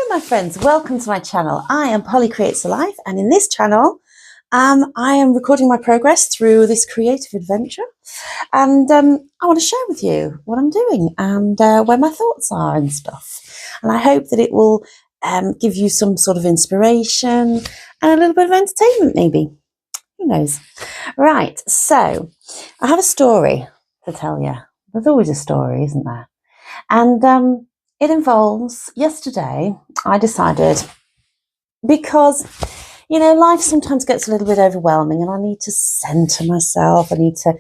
Hi my friends, welcome to my channel. I am Polly Creates a Life, and in this channel I am recording my progress through this creative adventure, and I want to share with you what I'm doing and where my thoughts are and stuff, and I hope that it will give you some sort of inspiration and a little bit of entertainment maybe, who knows. Right, so I have a story to tell you. There's always a story, isn't there? And it involves, yesterday I decided, because life sometimes gets a little bit overwhelming and I need to center myself, I need to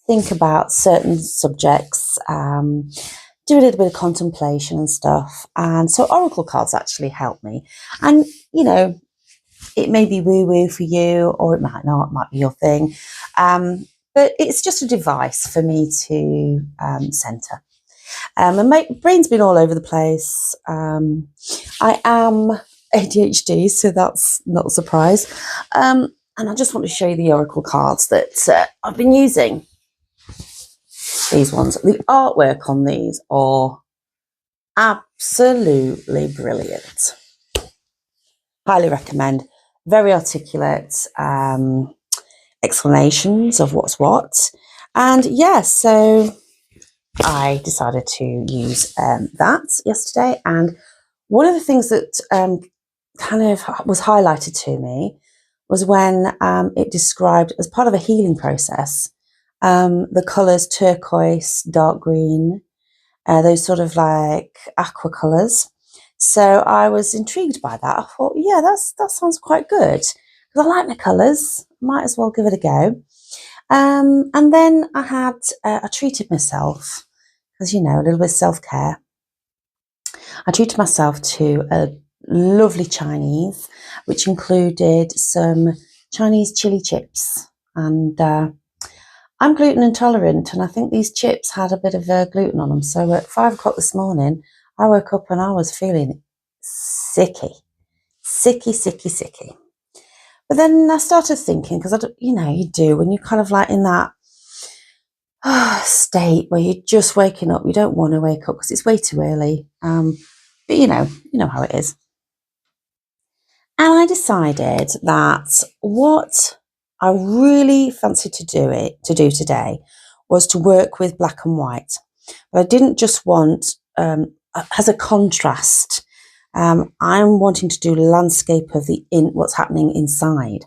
think about certain subjects, do a little bit of contemplation and stuff, and so oracle cards actually help me. And it may be woo-woo for you, or it might not, it might be your thing, but it's just a device for me to center. And my brain's been all over the place. I am ADHD, so that's not a surprise. And I just want to show you the oracle cards that I've been using. These ones. The artwork on these are absolutely brilliant. Highly recommend. Very articulate explanations of what's what. And yeah, so I decided to use that yesterday, and one of the things that kind of was highlighted to me was when it described, as part of a healing process, the colours turquoise, dark green, those sort of like aqua colours. So I was intrigued by that. I thought, yeah, that sounds quite good, because I like my colours, might as well give it a go. And then I treated myself, because, a little bit of self-care. I treated myself to a lovely Chinese, which included some Chinese chili chips. And I'm gluten intolerant, and I think these chips had a bit of gluten on them. So at 5 o'clock this morning, I woke up and I was feeling sicky. But then I started thinking, because you do, when you're kind of like in that state where you're just waking up, you don't want to wake up because it's way too early, but you know how it is. And I decided that what I really fancied to do today was to work with black and white, but I didn't just want as a contrast. I'm wanting to do landscape of what's happening inside.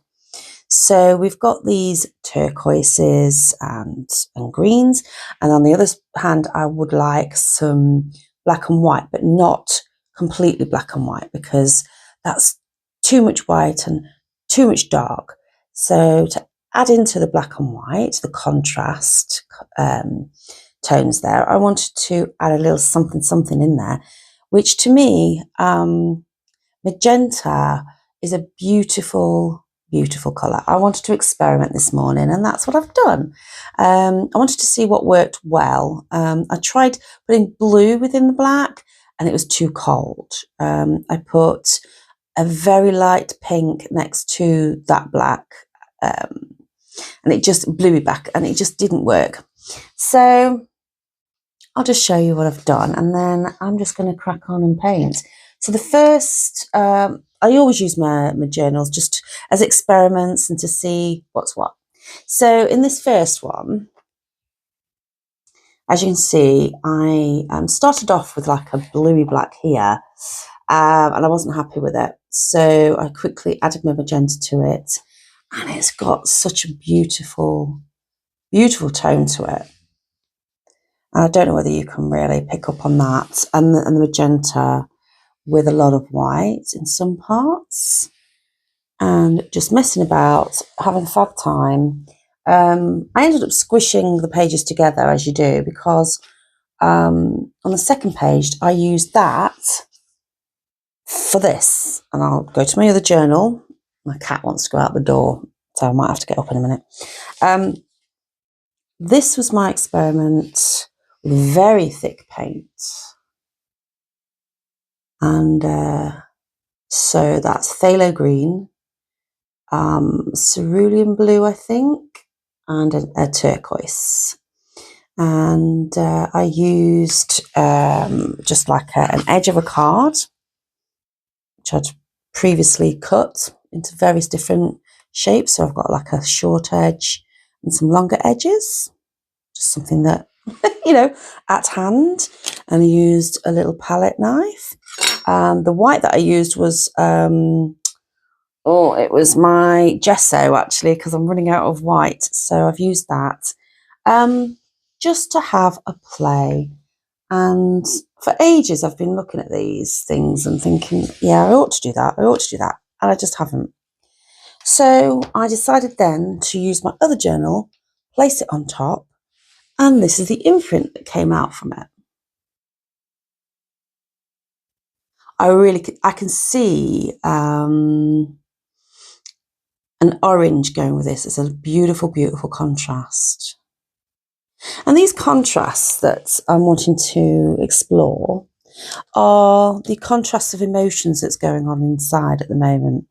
So we've got these turquoises and greens, and on the other hand, I would like some black and white, but not completely black and white, because that's too much white and too much dark. So to add into the black and white, the contrast tones there, I wanted to add a little something in there, which to me, magenta is a beautiful colour. I wanted to experiment this morning, and that's what I've done. I wanted to see what worked well. I tried putting blue within the black, and it was too cold. I put a very light pink next to that black, and it just blew me back, and it just didn't work. So I'll just show you what I've done, and then I'm just going to crack on and paint. So the first, I always use my journals just as experiments and to see what's what. So in this first one, as you can see, I started off with like a bluey black here, and I wasn't happy with it. So I quickly added my magenta to it, and it's got such a beautiful tone to it. And I don't know whether you can really pick up on that, and the magenta with a lot of white in some parts, and just messing about, having a fab time. I ended up squishing the pages together, as you do, because on the second page I used that for this, and I'll go to my other journal. My cat wants to go out the door, so I might have to get up in a minute. This was my experiment with very thick paint. And so that's phthalo green, cerulean blue, I think, and a turquoise. And I used just like an edge of a card which I'd previously cut into various different shapes. So I've got like a short edge and some longer edges, just something that, at hand. And I used a little palette knife. The white that I used was, it was my gesso actually, because I'm running out of white. So I've used that just to have a play. And for ages, I've been looking at these things and thinking, yeah, I ought to do that. And I just haven't. So I decided then to use my other journal, place it on top, and this is the imprint that came out from it. I can see an orange going with this. It's a beautiful, beautiful contrast. And these contrasts that I'm wanting to explore are the contrasts of emotions that's going on inside at the moment.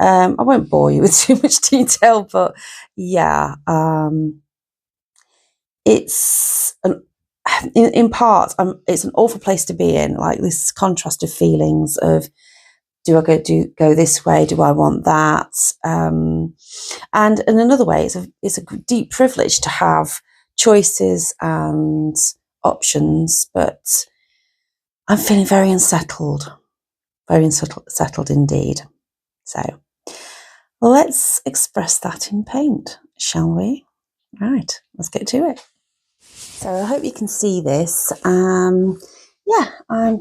I won't bore you with too much detail, but yeah, it's in part, it's an awful place to be in, like this contrast of feelings of, do I go this way? Do I want that? And in another way, it's a deep privilege to have choices and options, but I'm feeling very unsettled indeed. So let's express that in paint, shall we? Right, let's get to it. So I hope you can see this. Yeah, I'm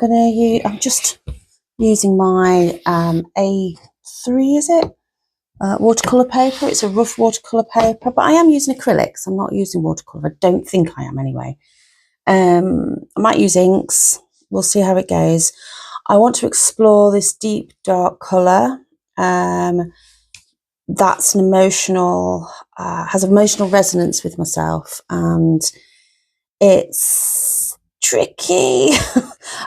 just using my A3, is it? Watercolour paper. It's a rough watercolour paper, but I am using acrylics. I'm not using watercolour. I don't think I am anyway. I might use inks. We'll see how it goes. I want to explore this deep dark colour. That's an emotional, has emotional resonance with myself, and it's tricky.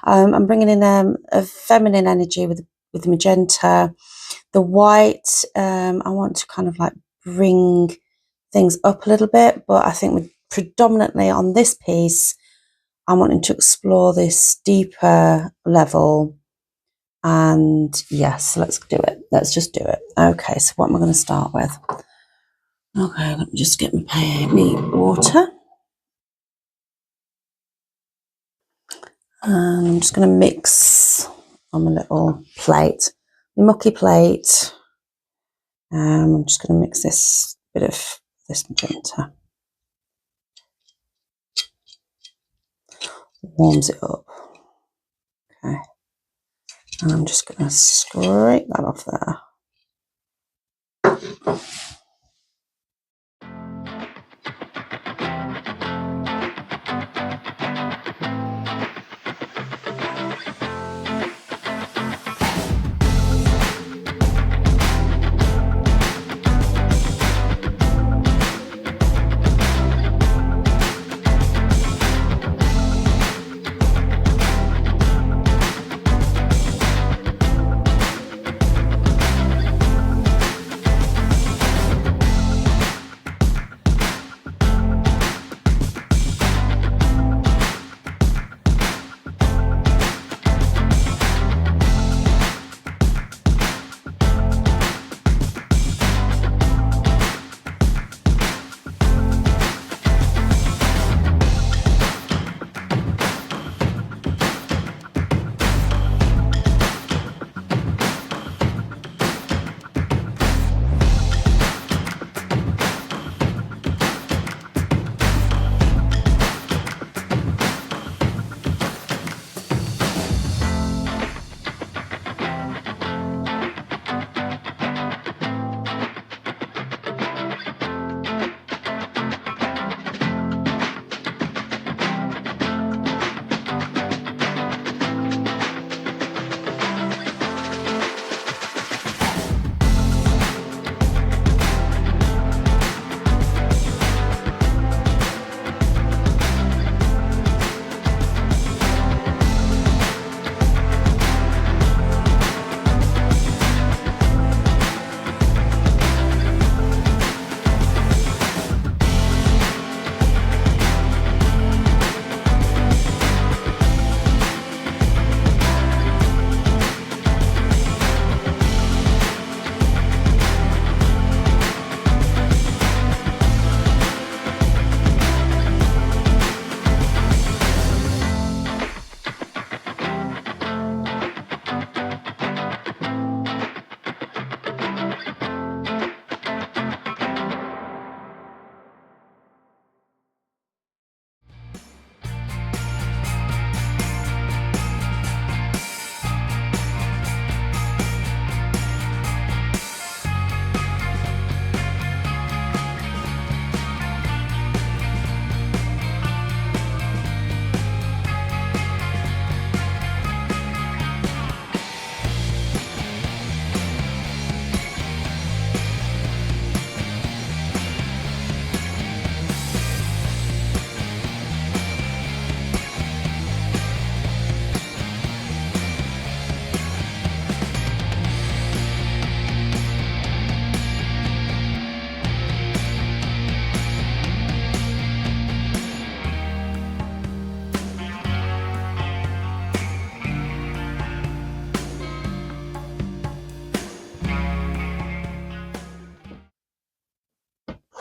I'm bringing in a feminine energy with the magenta. The white, I want to kind of like bring things up a little bit, but I think predominantly on this piece, I'm wanting to explore this deeper level. And yes, let's do it. Let's just do it. Okay, so what am I going to start with? Okay, let me just get my water. And I'm just going to mix on my little plate, my mucky plate. I'm just going to mix this bit of this magenta. Warms it up. Okay. And I'm just going to scrape that off there.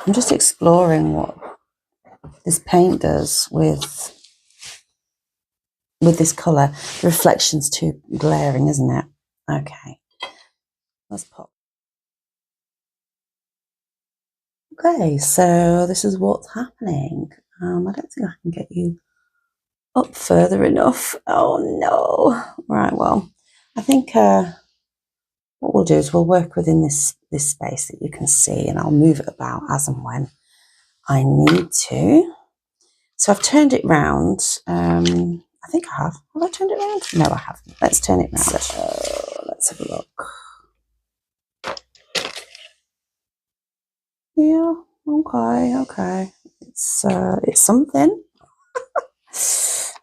I'm just exploring what this paint does with this colour. The reflection's too glaring, isn't it? Okay, let's pop. Okay, so this is what's happening. I don't think I can get you up further enough. Oh no. Right, well, I think what we'll do is we'll work within this space that you can see, and I'll move it about as and when I need to. So I've turned it round. I think I have. Have I turned it round? No, I haven't. Let's turn it round. So let's have a look. Yeah, okay. It's something.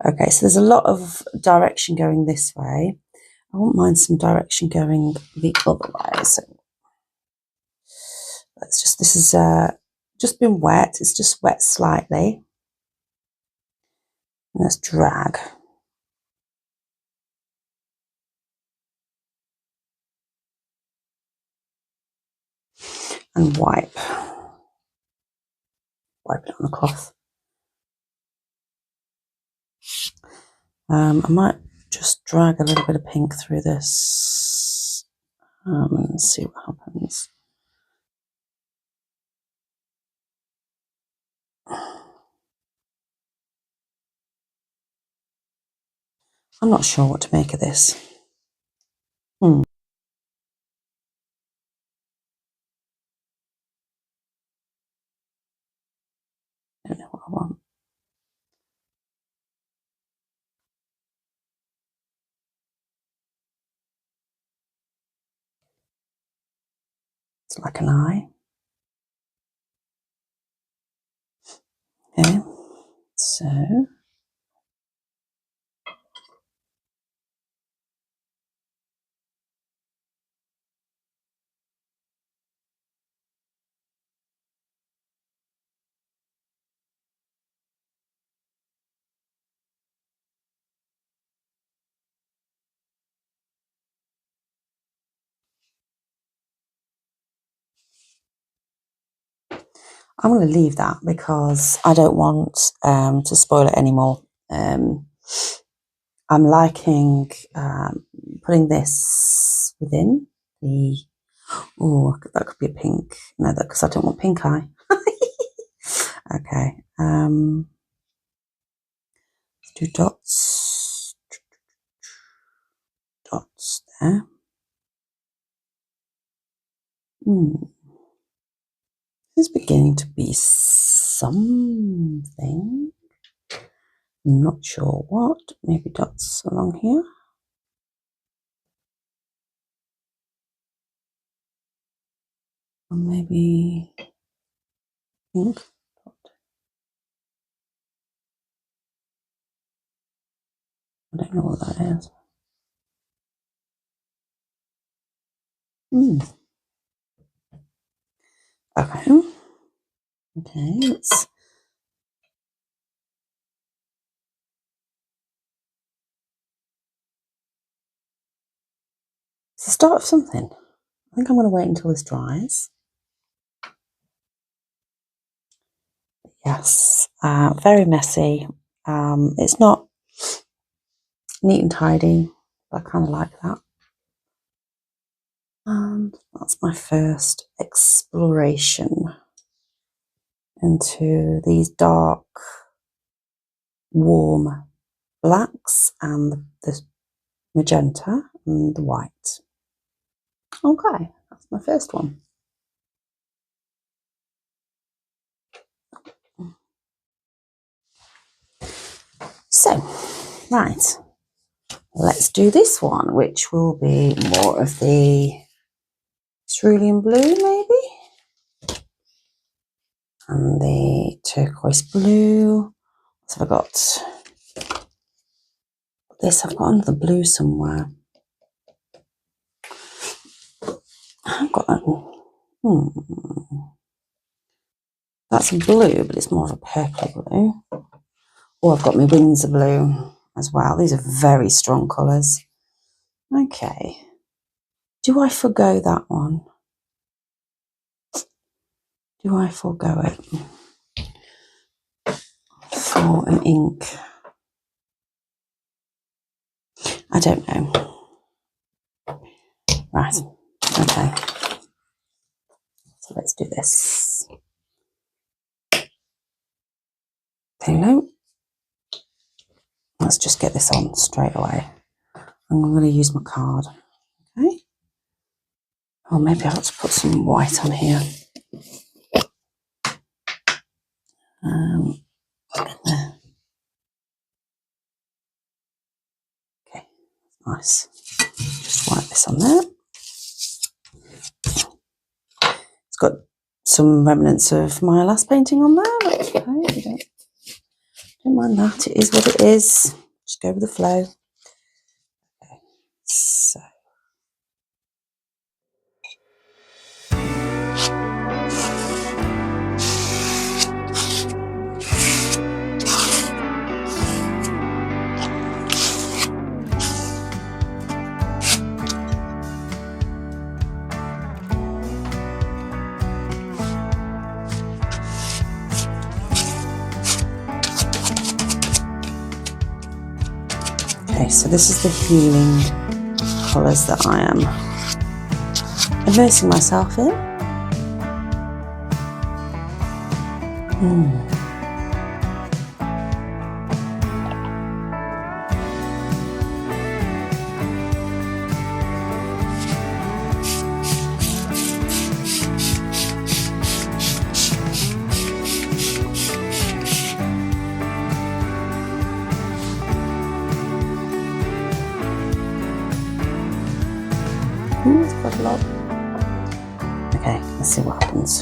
Okay, so there's a lot of direction going this way. I won't mind some direction going the other way. So let's just, this is just been wet. It's just wet slightly. And let's drag. And wipe it on the cloth. I might just drag a little bit of pink through this and see what happens. I'm not sure what to make of this. I don't know what I want. It's like an eye. Okay, so I'm going to leave that because I don't want to spoil it anymore. I'm liking putting this within the, oh, that could be a pink. No, that because I don't want pink eye. Okay, let's do dots there. It's beginning to be something. I'm not sure what. Maybe dots along here. Or maybe pink dot. I don't know what that is. Okay. Okay, it's the start of something. I think I'm going to wait until this dries. Yes, very messy. It's not neat and tidy, but I kind of like that. And that's my first exploration into these dark, warm blacks and the magenta and the white. Okay, that's my first one. So, right, let's do this one, which will be more of the cerulean blue, maybe, and the turquoise blue. So I've got this, I've got another blue somewhere. I've got that's a blue, but it's more of a purple blue. Oh, I've got my Windsor blue as well. These are very strong colours. Okay. Do I forgo that one? do I forego it for an ink? I don't know. Right, okay. So let's do this. Hello. Let's just get this on straight away. I'm going to use my card. Okay. Or maybe I ought to put some white on here. There. Okay, nice. Just wipe this on there. It's got some remnants of my last painting on there. But okay, don't mind that. It is what it is. Just go with the flow. Okay, so. Okay, so this is the healing colours that I am immersing myself in. It's quite a lot. Okay, let's see what happens.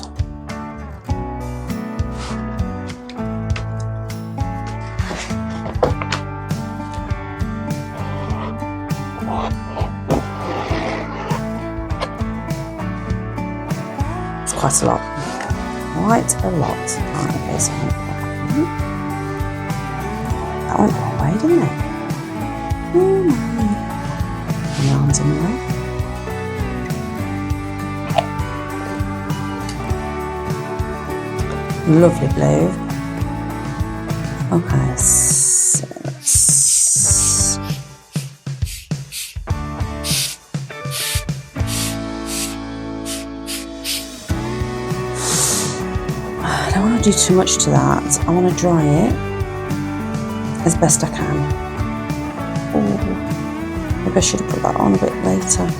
It's quite a lot. Quite a lot. Right, okay, so that went the wrong way, didn't it? The arms in the way. Lovely blue. Okay, so let's... I don't want to do too much to that. I want to dry it as best I can. Oh, maybe I should have put that on a bit later.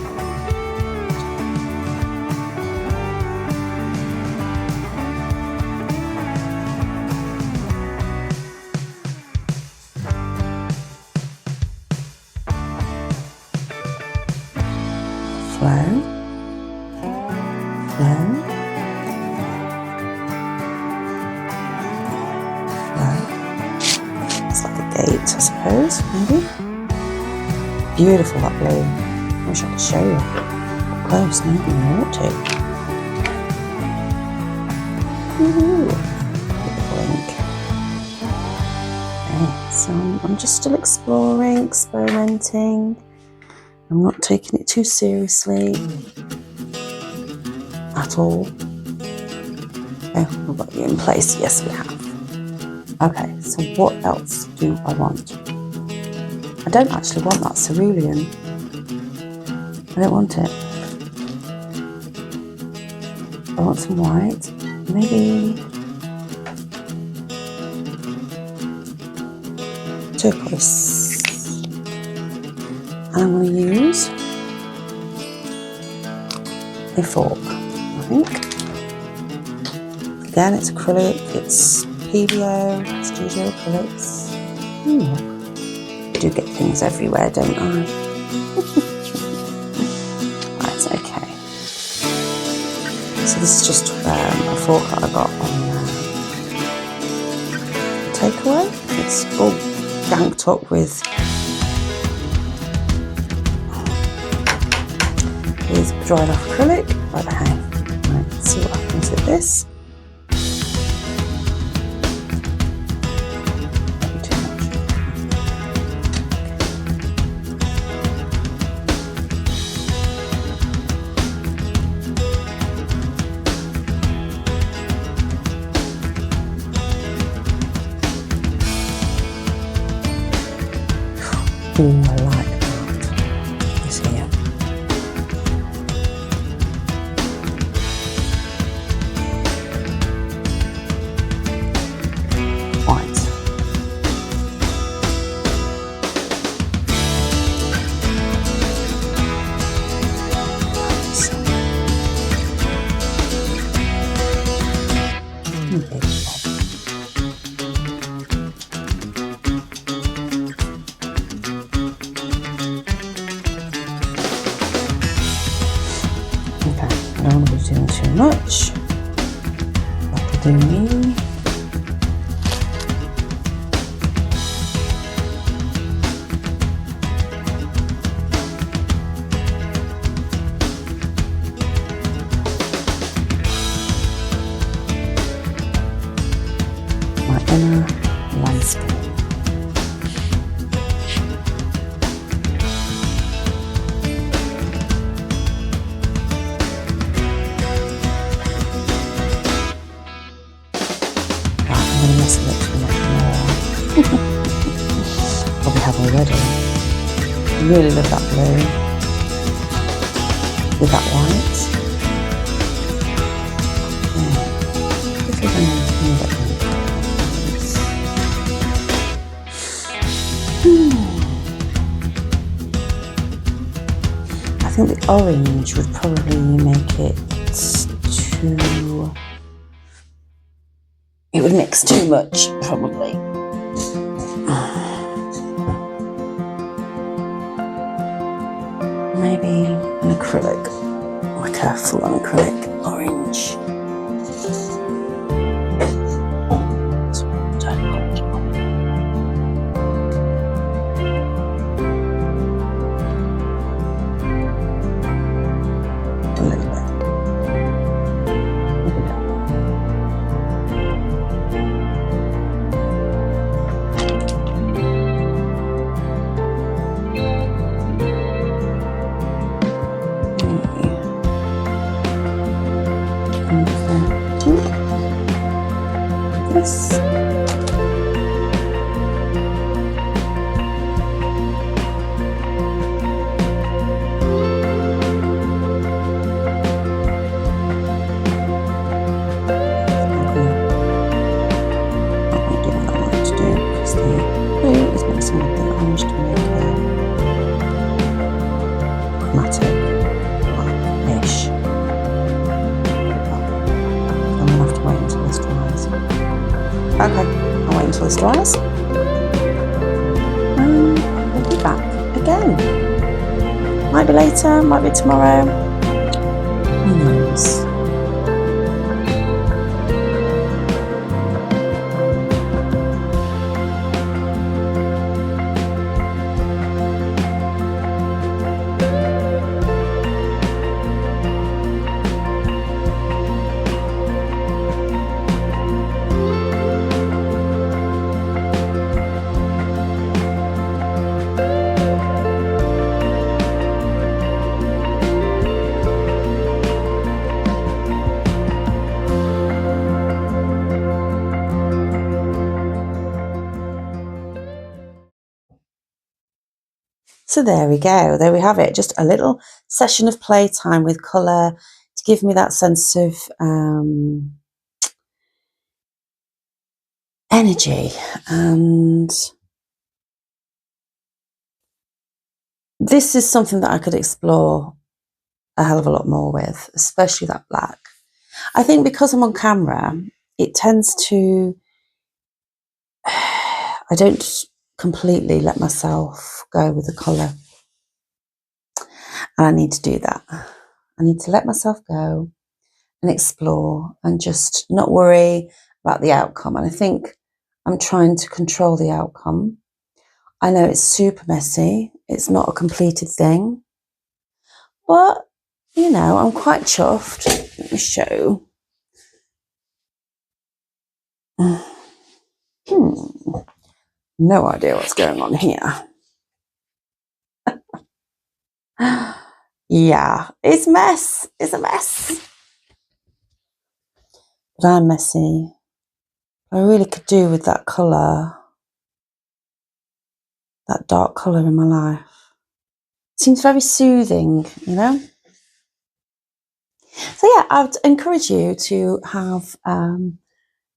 Flow, flow, flow. It's like a gate, I suppose, maybe. Beautiful, that blue. I wish I could show you up close, maybe I ought to. Ooh, beautiful ink. Okay, so I'm just still exploring, experimenting. I'm not taking it too seriously at all. Okay, we've got you in place. Yes, we have. Okay, so what else do I want? I don't actually want that cerulean. I don't want it. I want some white. Maybe turquoise. I'm going to use a fork, I think. Again, it's acrylic, it's PBO, Studio Acrylics. I do get things everywhere, don't I? Right, okay. So this is just a fork that I got on takeaway. It's all ganked up with dried off acrylic. Right, let's see what happens with this. Too much. like that is here. White. I don't want to be doing too much. That'll do me. My inner landscape. Probably have already. Really love that blue with that white. This is anything but I think the orange would probably make it too. It would mix too much, probably. Maybe an acrylic, like a full-on acrylic orange. A little bit. This. Okay, I'll wait until this dries. We'll be back again. Might be later, might be tomorrow. Who knows? So there we go, there we have it, just a little session of playtime with colour to give me that sense of energy. And this is something that I could explore a hell of a lot more with, especially that black. I think because I'm on camera, it tends to, I don't completely let myself go with the colour. And I need to do that. I need to let myself go and explore and just not worry about the outcome. And I think I'm trying to control the outcome. I know it's super messy. It's not a completed thing. But, you know, I'm quite chuffed. Let me show. No idea what's going on here. Yeah, it's mess. It's a mess. But I'm messy. I really could do with that colour. That dark colour in my life. seems very soothing, you know. So yeah, I'd encourage you to have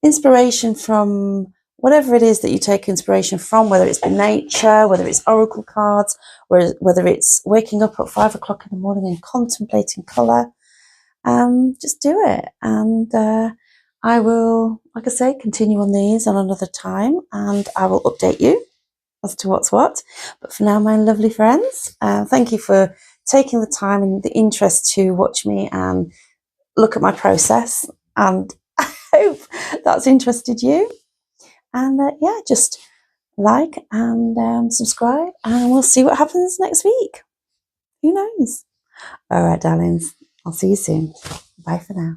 inspiration from whatever it is that you take inspiration from, whether it's nature, whether it's oracle cards, or whether it's waking up at 5 o'clock in the morning and contemplating colour. Just do it. And I will, like I say, continue on these on another time, and I will update you as to what's what. But for now, my lovely friends, thank you for taking the time and the interest to watch me and look at my process. And I hope that's interested you. And yeah, just like and subscribe, and we'll see what happens next week. Who knows? All right, darlings. I'll see you soon. Bye for now.